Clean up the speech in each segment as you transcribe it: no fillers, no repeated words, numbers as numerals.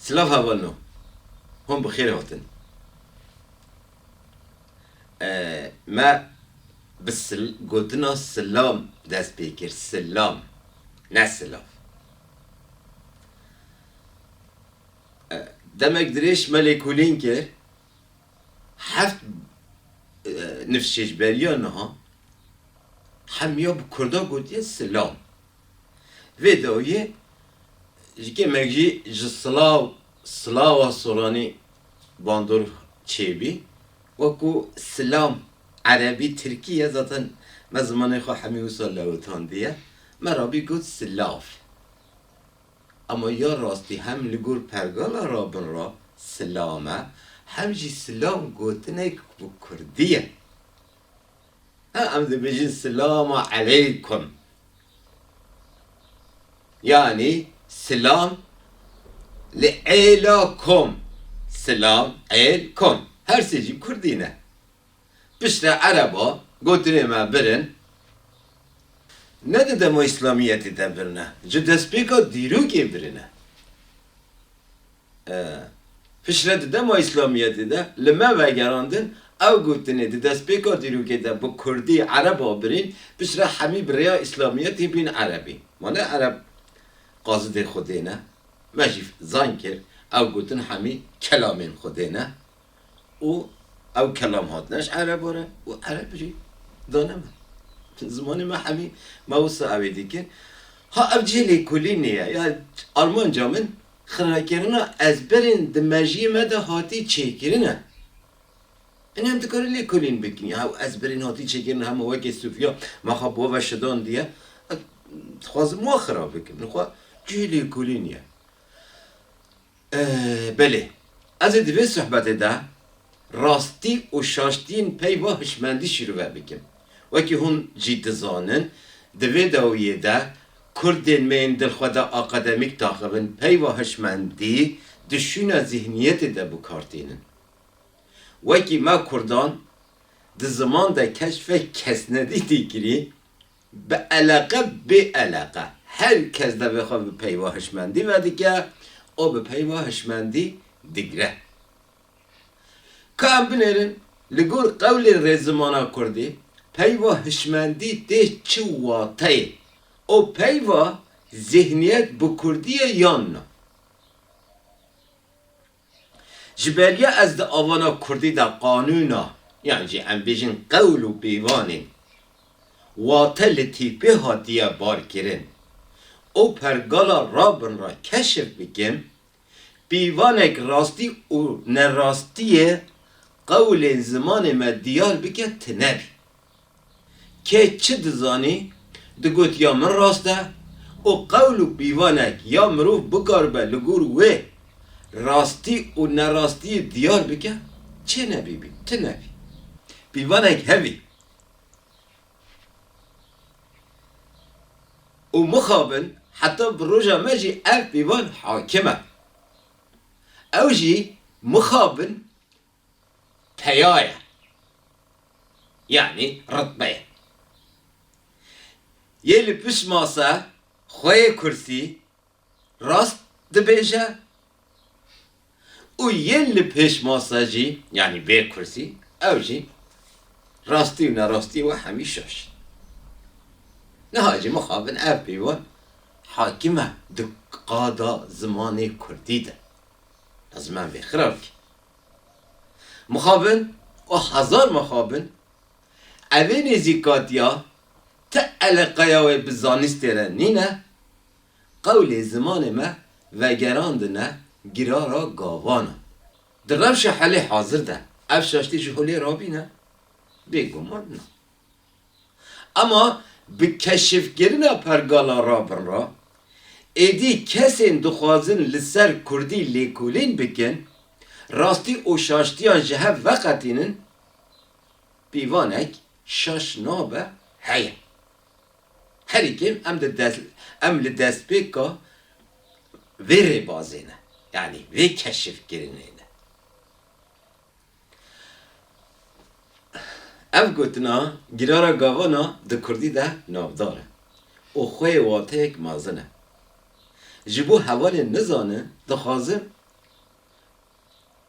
سلاف هەواڵنەوە هۆم بخێر هاتن ما گوتنا سلام دەست پێ کرد سلام نه سلاف demek dirêj me lêkolîn kir heft nifşêjberiya niha hemiya bi Kurda gotiye silam vê dawiyê ji kêmek jî ji silava soranî bandor çêbî wekû silam Erebî Tirkiye zaten me zimanê xwe hemî wisa lewtandiye me rabî got silav ama ya rastî hem li gor pergala rabin ra silame hem jî silam gotinek bi Kurdî ye em dibêjin silama aleykum yani silam li êlakum silam êlkum her sê jî Kurdî ne piştre Ereba gotinê me birin ne de dema İslamiyetê de birine ji destpêka dîrokê birine piştre di dema İslamiyetê de li me vegerandin ew gotinê di destpêka dîrokê de bi Kurdî Ereba birîn piştre hemî bi rêya İslamiyetê bîn Erebî mane Ereb qazidê Xwedê ne me jî zan kir ew gotin hemî kelamên Xwedê ne û ew kelam hatine ji Ereba re û Ereb jî dane me zimanê me hemî me wisa ew ê dikin ha ev cihê lêkolînê ye ya Almanca min xirəkirina ezberên di mejiyê me de hatî çêkirine em dikare lêkolîn bikin ya ezberên hatî çêkirin hema wekî Sufya me xwe bo ve şidan diye dixwazim wan xirab bikim nixwe cihê lêkolîn ye belê ez ê di vê sohbetê de rastî û şaştiyên peyva hişmendî şîrve bikim wekî hûn jî dizanin di vê dawiyê de Kurdên me yên dilxwe de akademîk daxivin peyva hişmendî dişûna zihniyetê de bikartînin wekî me Kurdan di ziman de keşfek kesnedî dîkirî bi eleqe bê eleqe her kes de vê xwe bi peyva hişmendî vedike o bi peyva hişmendî digre ka em binêrin li gor qewlên rêzimana Kurdî peyva hişmendî tê çi wateyê o peyva zihniyet bi Kurdî ye yan na ji beriya ez di avana Kurdî de qanûna yan jî em bêjin qewl û pîvanên wate li tîpê hatiye barkirin o pergala rabin ra keşif bikim pîvanek rastî û nerastiyê qewlên zimanê me diyar bike tinebî kê çi dizanî digot ya min rast e û qewl û pîvanek ya mirov bikaribe li gor wê rastî û nerastiyê diyar bike çê nebîbî ti nebî pîvanek hevî û mixabin heta bi roja me jî ev pîvan hakim e ew jî mixabin peya ye yani rıtbe ye yê li pişt masa xweyê kursî rast dibêje û yên li pêş masa jî yani vê kursî ew jî rastî û nerastî we hemî şaş niha jî mixabin ev pîvan hakim e di qada zimanê Kurdî de ez me vê xirab kir mixabin û hezar mixabin evê nêzîkatiya te eleqeya wê bi zanîstê re nîne qewlê zimanê me vegerandine girara gavan e di rewşa helê hazir de ev şaştî ji holê rabîne bêguman na ama bi keşifkirina pergala rabin ra êdî kesên dixwazin li ser Kurdî lêkolîn bikin rastî û şaştiyan ji hev veqetînin pîvanek şaş nabe heye herî kêm em li destpêka vê rêbazê ne yani vê keşifkirinê ne ev gotina girara gavana di Kurdî de navdar e û xwê wateyek mezin e ji bo hevalên nizanin dixwazin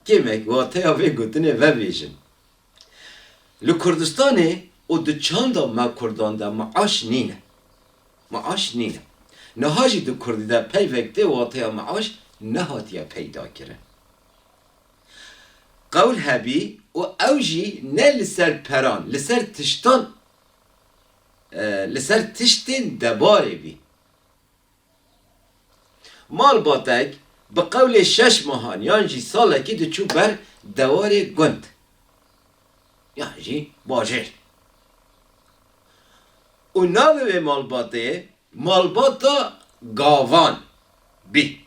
kemek vataya ve gotine ve bejin. Li Kurdistanê û di çanda me Kurdan de maaş nîne. Maaş nîne. Niha jî di Kurdî de peyvekte wataya maaş nehatiye peyda kirin. Qewl hebî û ew jî ne li ser peran, li ser tiştan, li ser tiştên debarê bî. Malbatek bi qewlê 6 mehan yan jî salekî diçû ber dewarê gund. Yani jî bajêr. û navê wê malbatê malbata gavan bî.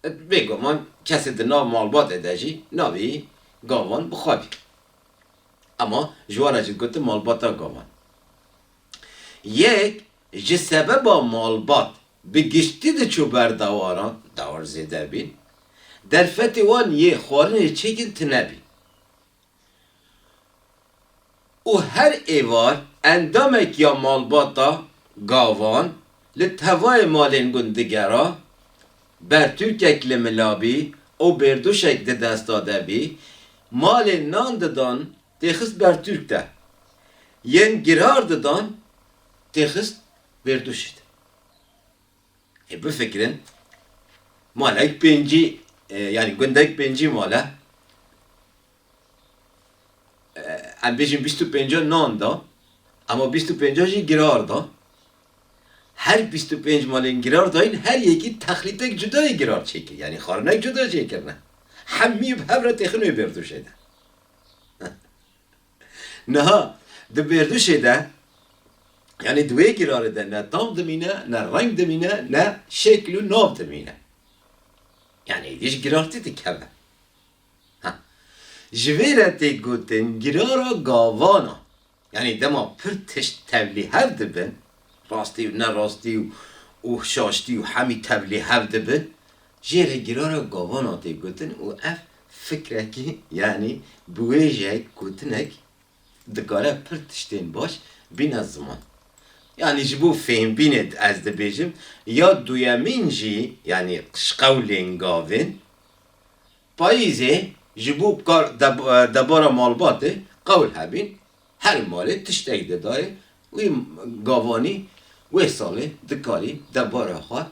Bêguman kesê di nav malbatê de jî navê gavan bixwebî. Ama ji wan jî gotin malbata gavan. Yek ji sebeba malbat bi giştî diçû ber dewaran, dewar zêde bîn, derfetê wan yê xwarinê çêkin tunebî. û her êvar endamek ya malbata gavan li tevayê malên gundigera bertûkek li milabî û bêrduşek di desta de bî, malên nan didan têxist bertûk de. Yên girar didan têxist bêrduşê de. Bifikirin malek pêncî yani gundek pêncî male em bêjin 25 nan da ama 25 jî girar da. Her 25 malên girar dayın her yekî texlîtek cudayê girar çêkir. Yani xwarinek cuda çêkirine. Hemî bi hev re têxin wê bêrduşê de. Niha di bêrduşê de yani di wê girarê de ne tam dimîne, ne reng dimîne, ne şekl û nav dimîne. Yani êdî ji girartî dikeve. Ji vê re tê gotin girara gavana. Yani dema pir tişt tevlî hev dibin, rastî û nerastî û şaştî û hemî tevlî hev dibin, jê re girara gavana tê gotin û ev fikrekî yani bi wê jek gotinek dikare pir tiştên baş bîne ziman. Yani ji bo fêmbînê ez dibêjim ya duyemîn jî yani qewlên gavên payîzê ji bo debara malbatê qewl hebîn her malê tiştek de daye wê gavanî wê salê dikarî debara xwe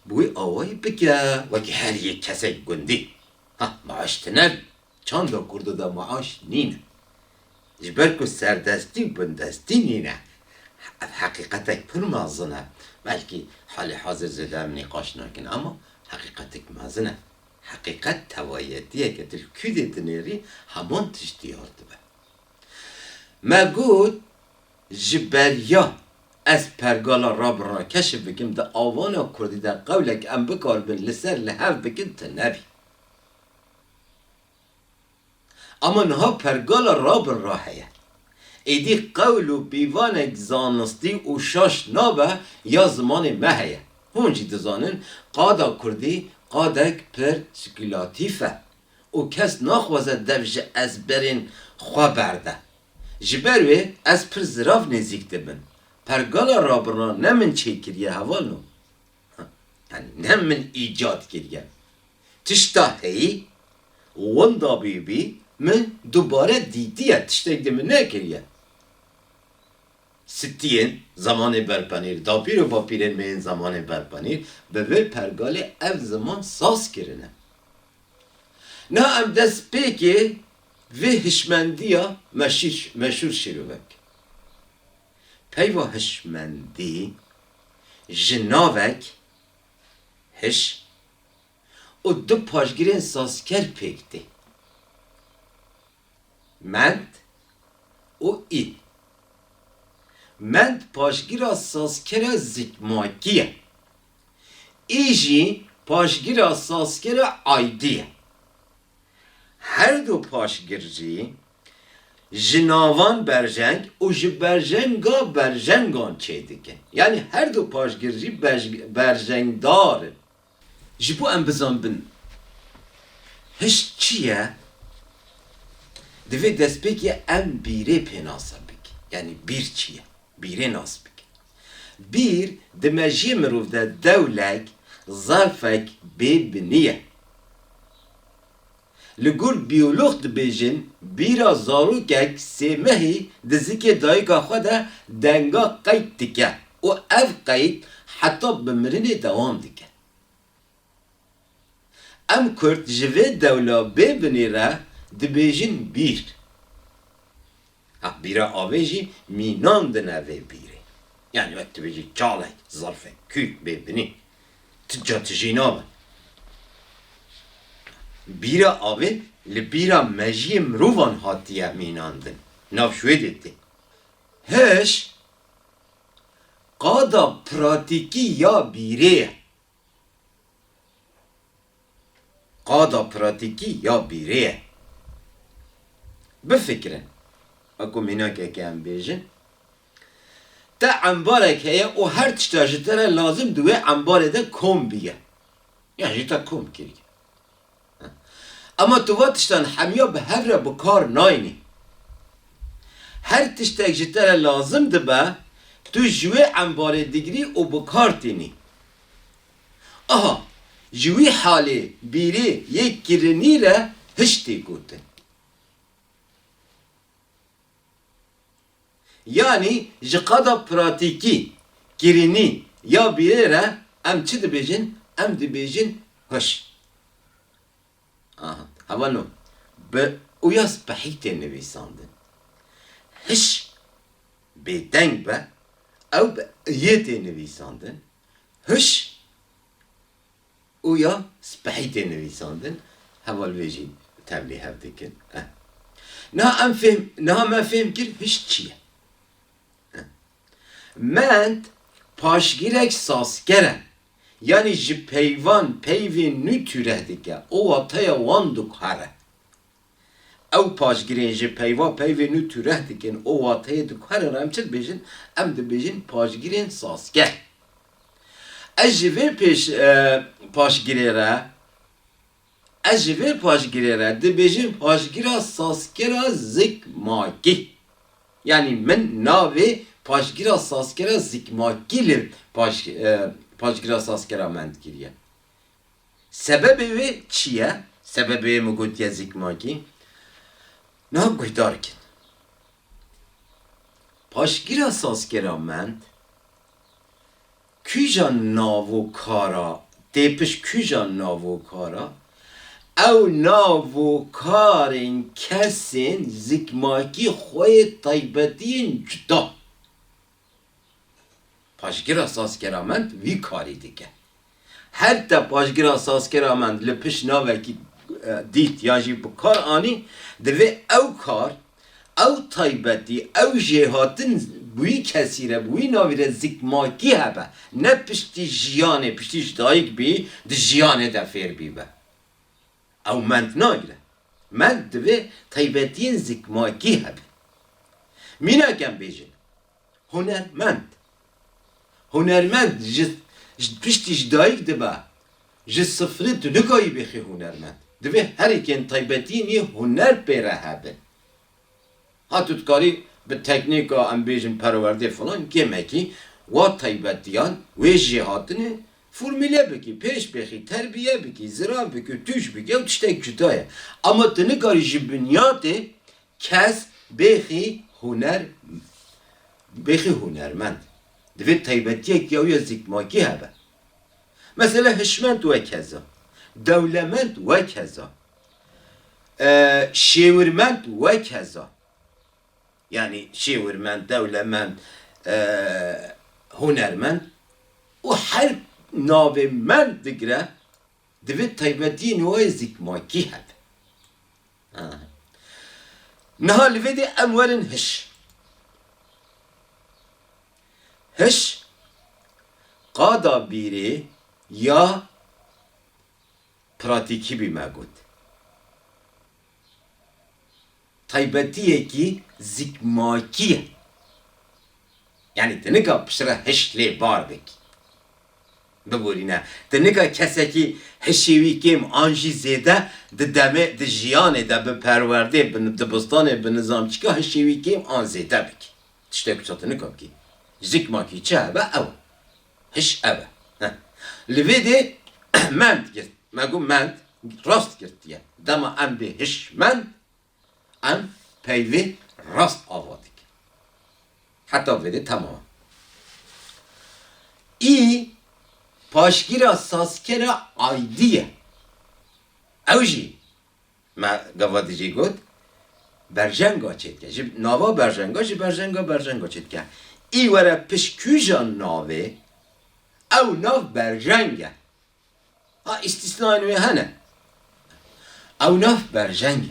bi wê awayî bike wekî her yek kesek gundî. Maaş tune çanda Kurdî de maaş nîne. Ji ber ku serdestî û bindestî nîne. Ev heqîqetek pir mezin e. Belkî halê hazir zêde em nîqaş nakin ama heqîqetek mezin e. Heqîqet tevayetiyeke til Kurdê dinêrî heman tiştî yar dibe. Me got ji beriya ez pergala rabira keşif bikim de avana Kurdî de qewlek em bikarbin li ser li hev bikin tunebî. Ama niha pergala rabira heye. Êdî qewl û pîvanek zanistî û şaş nabe ya zimanê me heye. Hûn jî dizanin qada Kurdî qadek pir skûlatîf e û kes naxwaze dev ji ezberên xwe berde. Ji ber wê ez pir zirav nêzik dibim. Pergala rabirina ne min çêkiriye hevalno. Yani ne min îcat kiriye. Tişta heyî wenda bîbî min dubare dîtiye tiştek de min nekiriye. Stiyên zamanê berpanîr, dapîr û bapîrên me yên zamanê berpanîr bi vê pergalê ev ziman saz kirine. Niha em dest pêkê vê hişmendiya meşhûr şîrovek. Peyva hişmendî ji navek hiş û du paşgirên sazker pêk tê. Mend û î. Mend paşgira sazkera zikmakî ye. Î jî paşgira sazkera aydî ye. Her du paşgir jî ji navan berjeng û ji berjenga berjengan çê dikin. Yani her du paşgir jî berjengdar in. Ji bo em bizanbin hiş çi ye? Divê destpêkê em bîrê pê nas bik. Yani bîr çi ye? Bîrê nas bik. Bîr di mejiyê mirov de dewlek, zarfek bê binî ye. لگور بیولوگ دبیجن بیرا زاروکک سیمهی دزیک دایگا خدا دنگا قید دکه و اف قید حتی بمرن دوام دکه ام کرد جوه دولا ببنی را دبیجن بیر بیرا آویجی مینان دنوه بیره یعنی وقت دبیجی چاله ظرفه küt ببنی تجا تجینامه بیرا آوه لبیرا مجی مروان هاتیه میناندن نافشوه دیدی هش قادا پراتیکی یا بیره قادا پراتیکی یا بیره بفکرن اکو میناکه که هم بیجن تا انبارک هیا و هر تشتاجتره لازم دوه انباره ده کم بیه یعنی جیتا کم کریه اما تو وقتشتان همیا به هر بکار ناینی هر تشتاک جتره لازم ده با تو جوه انباره دیگری و بکار تینی آها جوی حالی بیری یک گرنی را هشتی گوتن yani jikada pratiki girini ya birere em çi dibêjin em dibêjin hoş aha havano be uyas behîtê nivîsandin hiş bêdeng be ew be yêtê nivîsandin hiş uya spehîtê nivîsandin heval vê jî tevlî hev dikin niha em fêm niha me fêm kir hiş çi ye Ment paşgirek saskere yani ji peyvan peyvin nü türe dike o ataya wan dukhare ew paşgirên ji peyva peyvin nü türe dikin o ataya dukhare em çi dibêjin em dibêjin paşgirên sasker ez ji vê pêş paşgirê re ez ji vê paşgirê re dibêjin paşgira saskera zikmakî yani min navê paşgira saskera zikmakî paşgira saskera ment kiriye. Sebebi wê çi ye? Sebebi wê min gotiye zikmakî? Niha guhdar kin. Paşgira saskera ment kûja navokara têpiş kûja navokara ew navokarên kesên zikmakî xwe taybetiyên cuda paşgira saskera ment vî karî dike her te paşgira saskera ment li piş navekî dît ya jî bi kar anî divê ew kar ew taybetî ew jêhatin wî kesî re wî navî re zikmakî hebe ne piştî jiyanê piştî ji dayîk bî di jiyanê de fêr bîbe ew ment nagire ment divê taybetiyên zikmakî hebe mînakêm bêjin hunermend hunermend ji piştî ji dayîk dibe ji sıfırê tu nikayî bêxî hunermend divê herêkên taybetiyên yê huner pêre hebin ha tu dikarî bi teknîka em bêjin perwerdê falan gemekî wa taybetiyan wê jêhatinê formüle bikî pêş bêxî terbiye bikî zira bikî tûj bikî ew tiştek cuda ye ama tu nikarî ji binyatê kes bêxî hunermend divê taybetiyek ya ya zikmakî hebe mesela hişment ve keza dewlemend ve keza şêwirmend ve keza yani şêwirmend dewlemend hunermend û her navê mend digire divê taybetiyên wê zikmakî hebe niha li vê de em werin hiş hiş qada bîrê ya pratikî bî me got taybetiyekî zikmakî ye yani tu nika pişre hiş lê bar bikî biborîne tu nika kesekî hişê wî kêm an jî zêde di demê di jiyanê de bi perwerdê bi dibistanê bi nizamçîka hişê wî kêm an zêde bikî tiştek wisa tu nika bikî zikmakî çi hebe ew hiş ew e li vê de ment gir me got ment rast girtiye. Dema em be hişmend em peyvi rast avadik. Hatta vede tamam. İ paşgira saskera aydiye. Evji ma gavadici got berjenga çetke. Jib nava berjenga, jib berjenga çetke. İ vere pişküjan nave ev nav berjenga. Ha istisnai ve hene. Ev nav berjenga.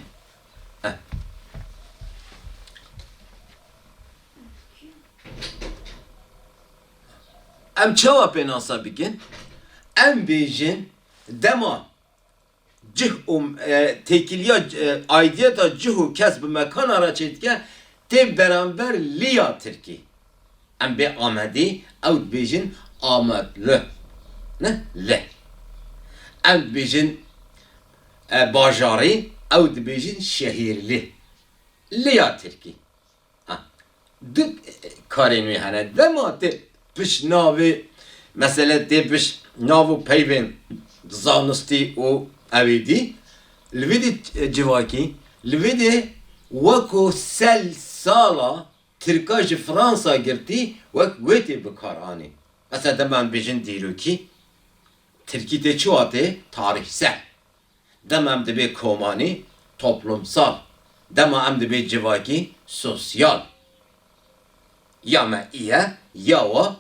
Em çava penasa bikin. Em bejin dema cih tekiliya aidiyeta cihu kesb mekan ara çetke te beraber liya Türkiye. Em be amedi ev bejin amadlı. Ne? Le. Em bejin bajari ev bejin şehirli. Liya Türkiye. Ha. Dik karın mi hane dema te piş navi mesela te piş navu peyvin zanısti o evidi lvidi civaki lvidi vako sel sala Türkaj Fransa girti vak veti bekarani. Mesela demen bejin diyor ki Türkiye'de çuate tarihsel. Demem de bir komani toplumsal. Demem de bir civaki sosyal. Ya me iye ya o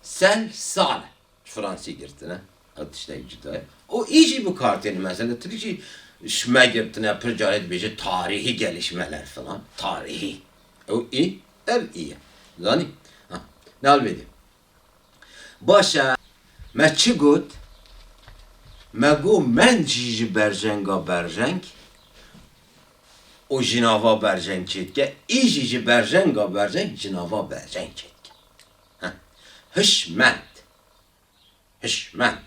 sel sal. Fransa girtine. Atışta icra. O iyice bu karteni mesela Türkçe şme girtine percalet beje tarihi gelişmeler falan. Tarihi. O iyi. Ev iyi. Yani ne alvedi? Başa me çi got me go men jiji berjenga berjenk o jinava berjenk çetke i jiji berjenga berjenk jinava berjenk çetke. Hişmet. Hişmet.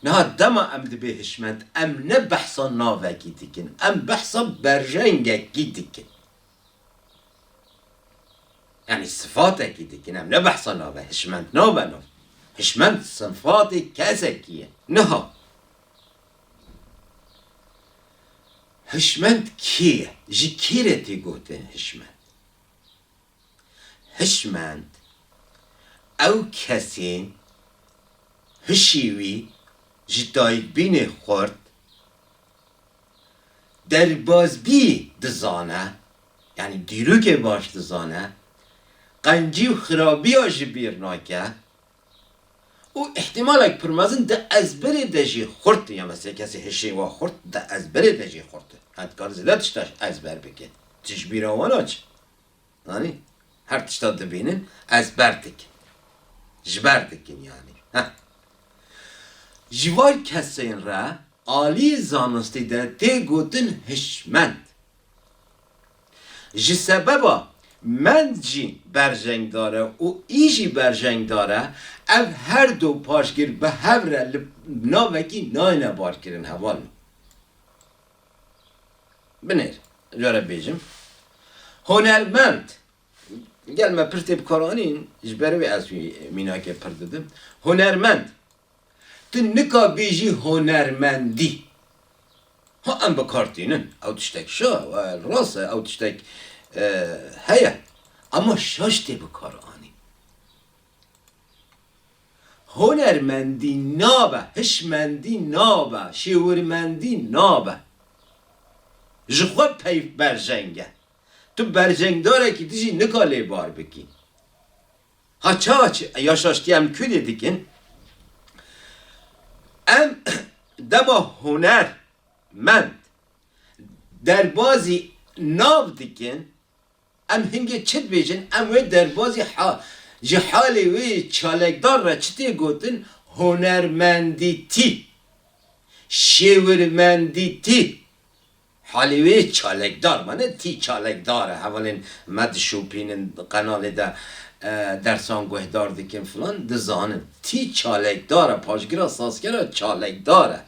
Neha dema em dibe hişmet em ne behsa naveki dikin em behsa berjengeki dikin. Yani sıfateki dikin em ne behsa nave hişmet nave nav. Hişmet sıfatı kesekiye. Neha hişmet kiye jikireti goten hişmet. Hişmet ev kesin hişivi jitayik bini xort derbazbi dizane yani diruke baş dizane qanciv xirabiya jibir nake o ihtimalek pırmazın de ezberi de jî xort ya mesela kesi hişi ve xort de ezberi de jî xort. Hadi karzilet işte ezber bike. Tişbir avan aç. Yani her tişta dibinin ezberdik. Jberdikin yani. Heh. Jivar kesin ra Ali zanısti de te gotin hişment. Ji sebeba men jî berjeng dare o îjî berjeng dare ev her do paşgir be hevre li navekî nayne barkirin heval. Binêr. Jare bêjim. Honermend. Gelme pirtê bikaranîn ji ber wê ez mînake pir didim. Honermend. Tu nika bêjî honermendî. Ha em bikartînin. Ew tiştek şa rast e ew tiştek heye. Ama şaş tê bikaranî. Honermendî nabe, hişmendî nabe, şêwirmendî nabe. Ji xwe peyv berjeng e. Tu berjengdarekî dijî nika lêbar bikî. Ha çaç yaşaştî em kûdê dikin. Em dema huner mend derbazî nav dikin em hingê çit bêjin em wê derbazî ji halê wê çalekdar re çi tê gotin hunermendîtî şêwirmendîtî halê wê çalekdar mane tî çalekdar e hevalên me dişûpînin qenalê de dersan guhdar dikin filan dizanin tî çalekdar e paşgira saskera çalekdar e.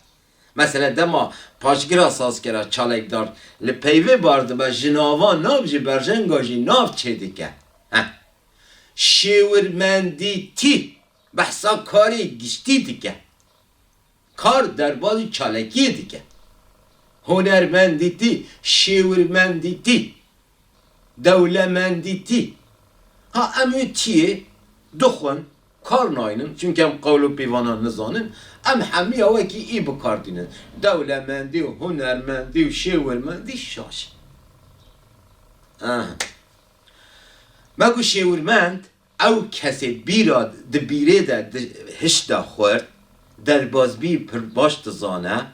Mesela dema paşgira saskera çalekdar li peyvê bardı be ji nava nav jî berjenga jî nav çê dike. Şêwirmendîtî behsa karê giştî dike. کار در بازی چالکی دیگه هنرمندیتی شیورمندیتی دولمندیتی ها امی چیه دخون کار ناینن چونکه هم قول و پیوانان نزانن ام همی اوه که ای بکار دینن دولمندی و هنرمندی و شیورمندی شاش مگو شیورمند او کسی بیراد دبیره ده هشتا خورد در بازبی پر باش دزانه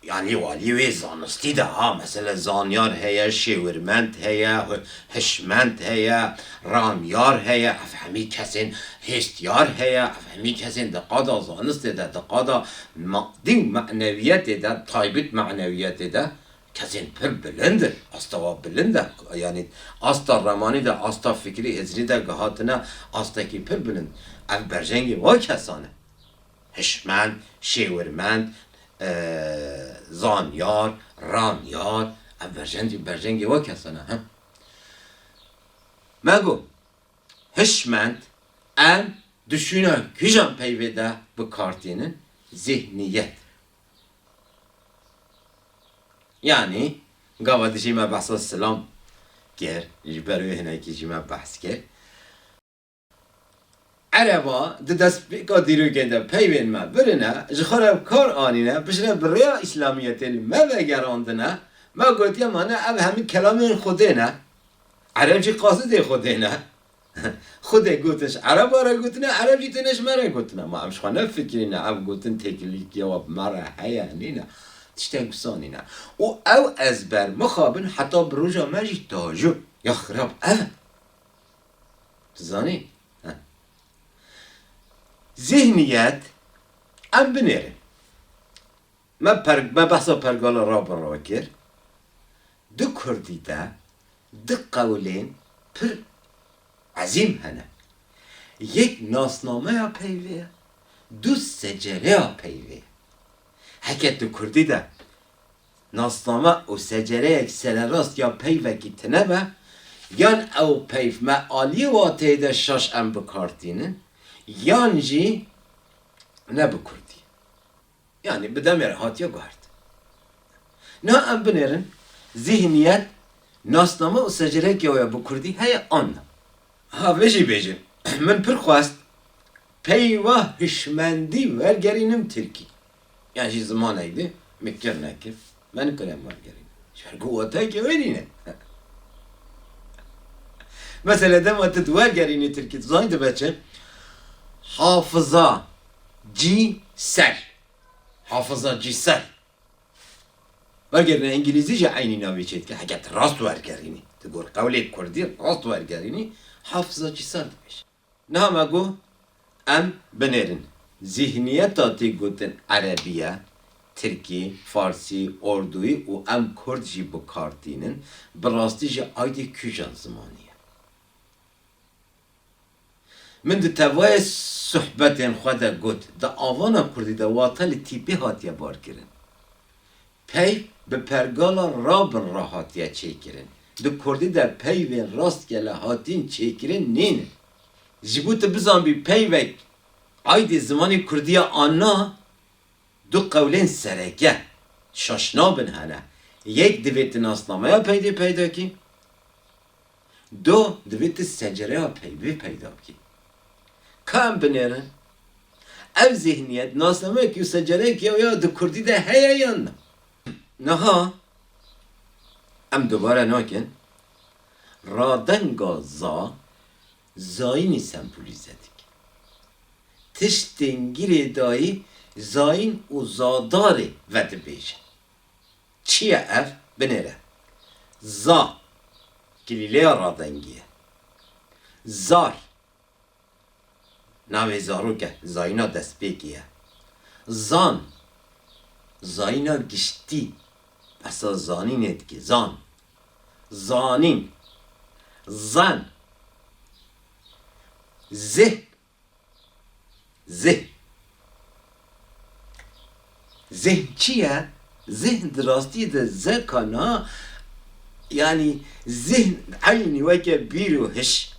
یعنی والی وی زانستی ده ها مثلا زانیار هیا شیورمند هیا هشمند هیا رامیار هیا افهمی کسین هستیار هیا افهمی کسین دقادا زانست ده دقادا مقدی معنویت ده تایبت معنویت ده کسین پر بلنده استا بلنده یعنی استا رمانی ده استا فکری هزری ده گهاتنا استا کی پر بلند اف برجنگی وا کسانه هشمند شیورمند زانیار رامیار برجنگی وا کسانه هم مگو هشمند ام düşüne gücan peyvede bu kartinin zihniyet. Yani gavadişime bahsa selam ger, jiberu heneki jime bahs ger. Araba de despika dirugende peyvenme birine jixarab kar anine bişre birya İslamiyetin me ve gerandine me gotiye mane ev hemi kelamin khudene Arabci qasidi khudene خود گوتش عرب را گوتنه عربی تنش مرا گوتنه ما همش خانه فکری نه اب گوتن تکلیک جواب مرا هیا نینا تشتن گسانی نه او ازبر مخابن حتی بروجا ماجی تاجو یا خراب تزانی ذهنیت ام بنیره ما بحثا پرگال را کر دو کردی ده دو قولین پر عظیم هنه یک ناسنامه یا پیوه دو سجره یا پیوه حکت دو کردی ده ناسنامه و سجره یک سر راست یا پیوه کی تنبه یان او پیو معالی واته ده شاش ام بکارتینن یان جی نه بکردی یعنی بدمیر هاتیا گوهرد نه ام بنیرن ذهنیت ناسنامه و سجره که یا بکردی هیا آن ها ویجی بیجی من پر خواست پیوه هشمندی ورگرینم ترکی یعنی چی زمان ایده مکر نکر من کنم ورگرینم شهر قوته که ورینه مثلا دم وقت ورگرینی ترکی زانیده بچه حافظه جی سر حافظه جی سر ورگرینه انگلیزی جا عینی ناوی چید که حکت راست ورگرینی تقول قولی کردی راست ورگرینی حافظه چی سر میشه نه مگو ام بنرین ذهنیت آتی گوتن عربیه ترکی فارسی اردوی و ام کرد جی بکارتینن براستی جی آیدی کجان زمانیه من ده توای صحبتین خود گوت ده آوانا کردی ده واطل تیپی هاتیه بار کرن پی به پرگالا رابن را هاتیه چه کرن دو کردی در پیوین راست گله هاتین چیکرین نینه جبوت بزن بی پیوک آیدی زمانی کردی آنا دو قولین سرگه شاشنا بن هنه یک دویت ناسنامه پیدا کی دو دویت سجره پیدا کی کام بنیرن او ذهنیت ناسنامه کی و سجره کی یا دو کردی ده هیا یا نه ها ام دوباره ناکن رادنگا زاینی سمپولیزه دیگه تشتنگیر دایی زاین و زاداره وده بیشه چیه اف بنره زا گلیله رادنگیه زار ناوی زارو که زاینا دست بگیه زان زاینا گشتی اصلا زانینه دیگه زانین زن ذهن چیه؟ ذهن دراستی ده زکانا یعنی ذهن عینی وکه بیرو هش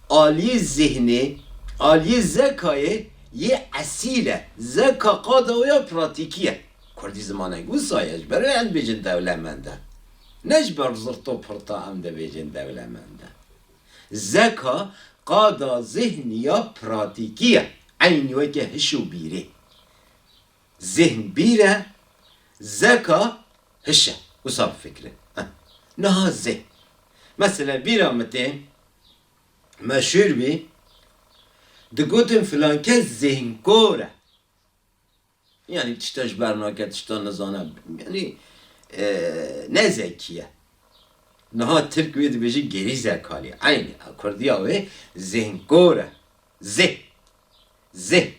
آلی ذهنی آلی زکایه یه اصیله زکا قادا و یا پراتیکیه کردی زمانه گو سایش برای هم بیجن دولمنده نج بر زرط و پرتا هم ده بیجن دولمنده زکا قادا ذهن یا پراتیکیه عینی و که هشو بیره ذهن بیره زکا هشه وصاب فكرة نها ذهن مثلا بيرا متين مشهور بي دقوتن فلان كز ذهن كورة يعني تشتاش برناكة تشتا نزانا يعني نزكية نها ترك بيد بيجي گري زكالي عيني كردي اوه ذهن كورة ذهن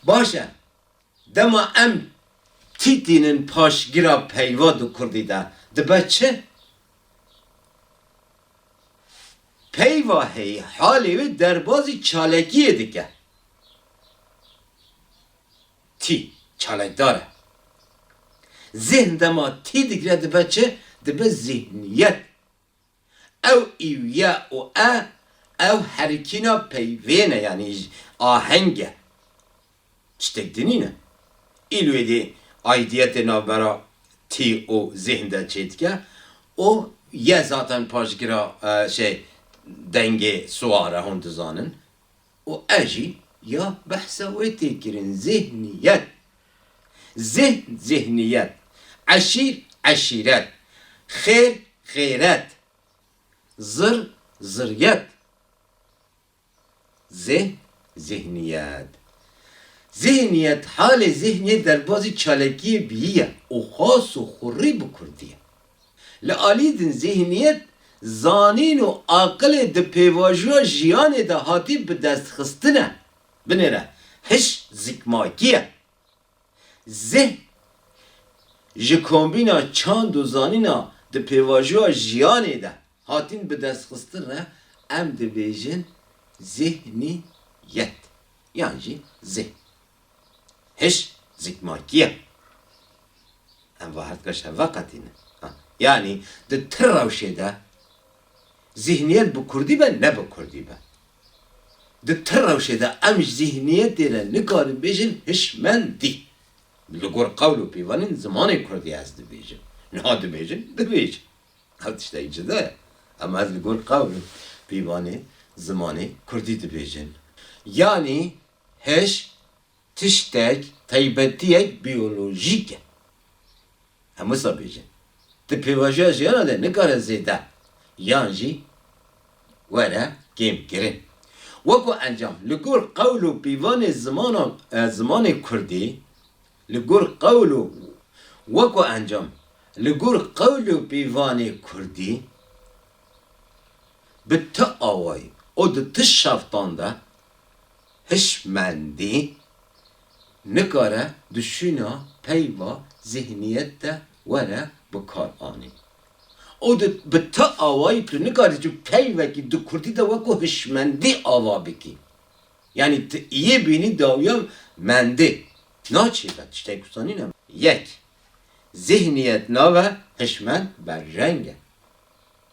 باشا دما ام تیتینن پاشگیرا پیوا دو کردی ده بچه پیوا هی حالی و دربازی چالکیه دیگه تی چالک داره ذهن دما تی دیگه ده بچه ده به ذهنیت او ایویا او حرکینا پیوینه یعنی آهنگه چتک دینینه ایلوی دی ایدیت نابرا تی او ذهن دا چید که او یه ذاتن پاشگیرا دنگ سواره هند زانن و اجی یا بحثا و تکرین ذهنیت ذهنیت عشیر عشیرت خیر خیرت زریت ذهنیت ذهنیت حال ذهنیت در بازی چالکی بیه و خاص و خوری بکردیه لعالیدن ذهنیت زانین و عقل ده پیواجو جیان ده هاتی به دست خستنه بنره هش زکماکیه ذهن جه کمبینا چاند و زانینا ده پیواجو جیان ده هاتین به دست خستنه ام ده بیجن ذهنیت یعنی جی ذهن هش زکماکیه ام واحد کش وقتینه یعنی ده تر روشه ده ذهنیت بکردی به نه بکردی به ده تر روشه ده امش ذهنیت دیره نکارن بیجن هش من دی لگور قول و پیوانین زمان کردی از ده بیجن نه ده بیجن ده بیجن هاتش ده ایجه ده اما از لگور قول و پیوانی زمان کردی ده بیجن یعنی هش تشتک تایبەتیەک بیۆلۆژیکە هەموو سا بێژن di pêvajoya jiyana de nikare zêde yan jî were kêmkirin wekû encam li gor qewl û pîvanê zimanê Kurdî li gor qewl û wekû encam li gor qewl û pîvanê Kurdî bi ti awayî û di ti şeftan de hişmendî nikare düşüna peyva zihniyet de were bikar anî o bi ti awayî tu nikare tu peyvekî di Kurdî de wekû hişmendî ava bikî yani tu iyê bînî dawiya mendê naçîbe tiştek kustanî ne yek zihniyet nave hişmend berreng e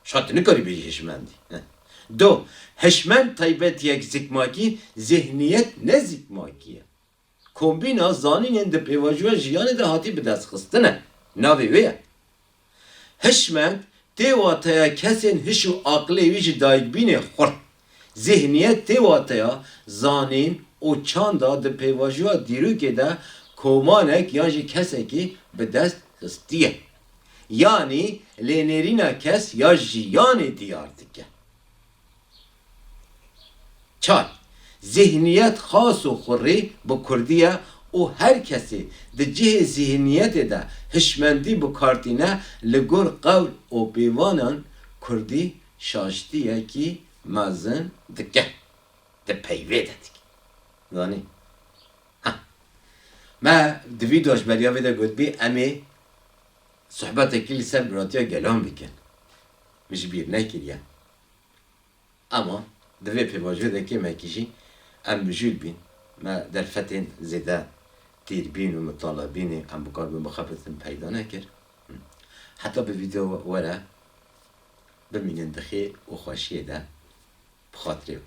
şa tu nikarî bêjî hişmendî do hişmend taybetiyek zikmakî zihniyet ne zikmakî ye kombîna zanînên di pêvajoya jiyanê de hatî bi destxistine navê wê ye hişmend tê wateya kesên hiş û aqlê wî ji dayikbînê xurt zihniyet tê wateya zanîn û çanda di pêvajoya dîrokê de komanek yan jî kesekî bi dest xistiye yanî lênêrîna kes ya jiyanê diyar dike çar zihniyet xas û xurrî bi Kurdî ye û her kesî di cihê zihniyetê de hişmendî bikartîne li gor qewl û pîvanan Kurdî şaştiyekî mezin dike di peyvê de dike zanî me di vî dojberiya vê de gotbî em ê sohbetekî li ser biratiya gelan bikin min ji bîr nekiriye ama di vê pêvajiyê mekî jî em bijûl bîn me derfetên zêde tîrbîn û mitalebînê em bikarbin bixebitin peyda nekir heta bi vîdeo were bimînin bi xêr û xweşiyê de bi xatirê